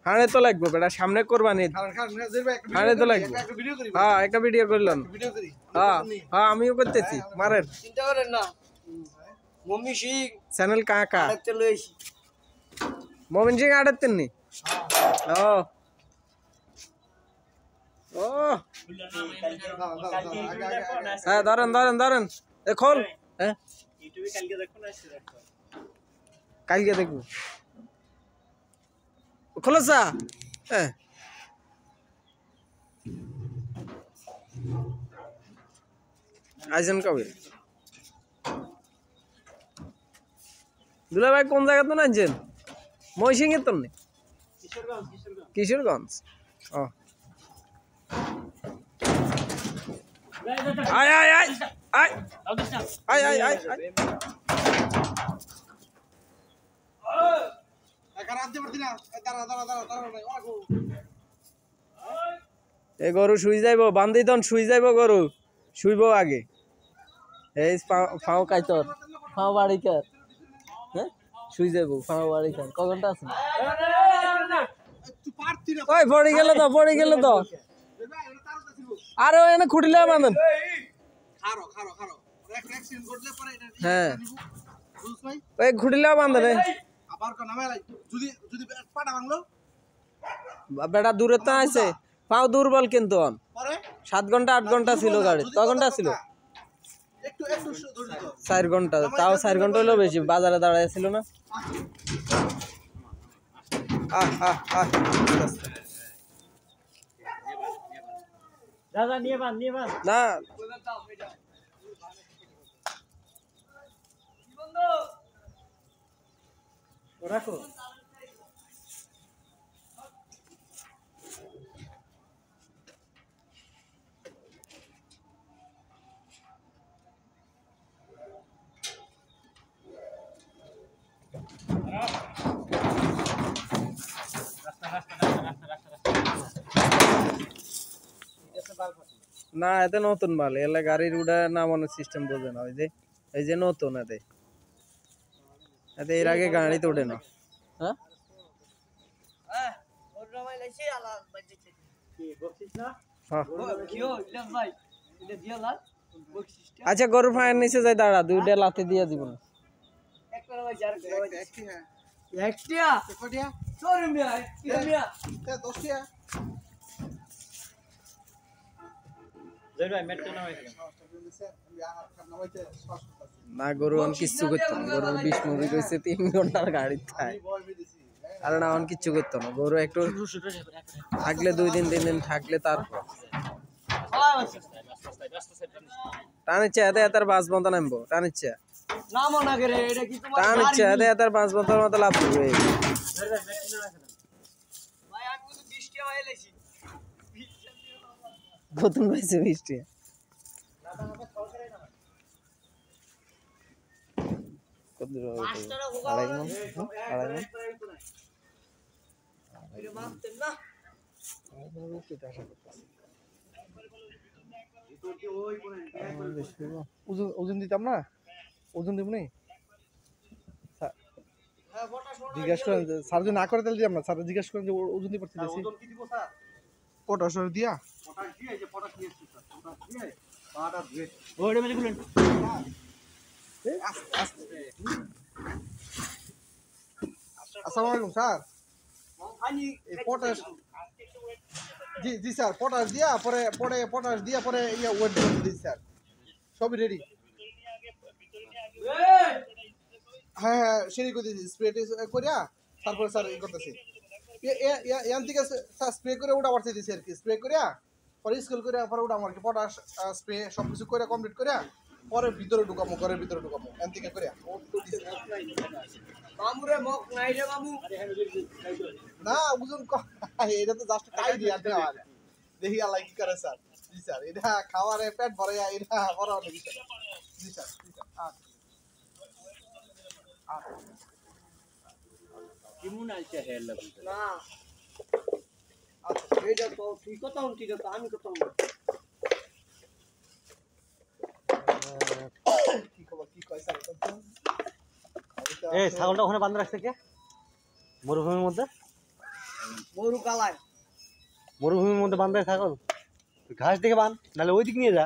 হাড়ে তো লাগবে বেটা সামনে কোরবানি হাড়ে তো লাগবে হ্যাঁ একটা ভিডিও করলাম হ্যাঁ হ্যাঁ আমিও করতেছি মারেন চিন্তা করেন না মম্মি শিখ চ্যানেল কাকা আড়াতে লইছি মমিন সিং আড়াতেন নি ও ও হ্যাঁ ধরেন ধরেন ধরেন এ খোল হ্যাঁ ইউটিউবে কালকে দেখো না কালকে দেখবো খোলসা হ্যাঁ আইছেন কবে দুলা ভাই কোন জায়গা তো নাচছেন ময়সিং এর তো নেই কিশোরগঞ্জ ও আয় আয় আয় আয় আয় আয় আয় এ গরু শুই যাইব বান্ধি তন শুই যাইব গরু শুইব আগে এই ফাও কাইতর ফাও বাড়ি কার হ্যাঁ শুই যাইব ফাও বাড়ি কার ক ঘন্টা আছে ওই পড়ে গেল তো আরে এনে খুঁটিলে বাঁধেন হ্যাঁ ওই খুঁটিলেও বাঁধেন বেটা দূরে তো আছে পাও দুর্বল কিন্তু 7 ঘন্টা 8 ঘন্টা ছিল গাড়ি ক ঘন্টা ছিল 4 ঘন্টা তাও 4 ঘন্টা হলো বেশি বাজারে দাঁড়ায় ছিল না দাদা নিয়ে বান না রাখো না এতে নতুন মাল এলা গাড়ির উড়া নামানোর সিস্টেম বোঝে না এই যে নতুন এতে এর আগে গাড়িতে ওঠে না হ্যাঁ আচ্ছা গরু ফায়ার নিচে যাই দাঁড়া 2টা লাথি দিয়ে দিব না না গরু অন কিচ্ছু করতো না গরু 20 মুভি কইছে 3 ঘন্টার গাড়ি থাই আর না অন কিচ্ছু করতো না গরু একটু থাকলে 2 দিন 3 দিন থাকলে তারপর টানিচ্ছে এত বাস বন্ধ নামবো টানিচ্ছে নামো না করে এটা কি তোমার টানিচ্ছে এত বাস বন্ধর মতো লাভ দিবে ভাই আমি তো 20 টাকা হইলেছি কতন পাইছে 20 টাকা কত দূর আড়াই মণ এটা মানতেন না ওজন দিতাম না ওজন দিব নি জিজ্ঞাসা করেন স্যার যদি না করে তাহলে দিতাম না স্যার জিজ্ঞাসা করেন যে ওজন দিয়ে পড়তে দিছি পটাশ দিয়া ওইটা মেরে গুলেন আসসালামু আলাইকুম স্যার পটাশ জি জি স্যার পটাশ দিয়া পরে পটাশ দিয়া পরে ইয়া ওয়েট দিচ্ছি স্যার সবই রেডি হ্যাঁ হ্যাঁ সেটাই করে দিচ্ছি স্প্রে করিয়া তারপরে স্যার ই করতেছি ইয়ান থেকে স্যার স্প্রে করে ওটা বাড়তে দিচ্ছি আর কি স্প্রে করিয়া পরে স্কুল করে পরে ওটা আমার কি পটাশ স্প্রে সব কিছু করে কমপ্লিট করিয়া পরে ভিতরে ঢুকামো ঘরের ভিতরে ঢুকামো এন থেকে করিয়া মামুরে মক নাই রে মামু না ওজন এটা তো জাস্ট খাই দিয়ে আর দেখি আল্লাহ কি করে স্যার জি স্যার এটা খাওয়ারে পেট ভরে এটা বড় অনেক জি স্যার জি স্যার কেমন আইছে হেল না আচ্ছা এটা তো তুই কত ঠিক আছে আমি কত কি খবর কি কয় স্যার এই ছাগলটা ওখানে বাঁধা রাখছে কে মরুভূমির মধ্যে গরু কালায় মরুভূমির মধ্যে বান্ধে ছাগল ঘাস দেখে বান নাহলে ওই দিক নিয়ে যা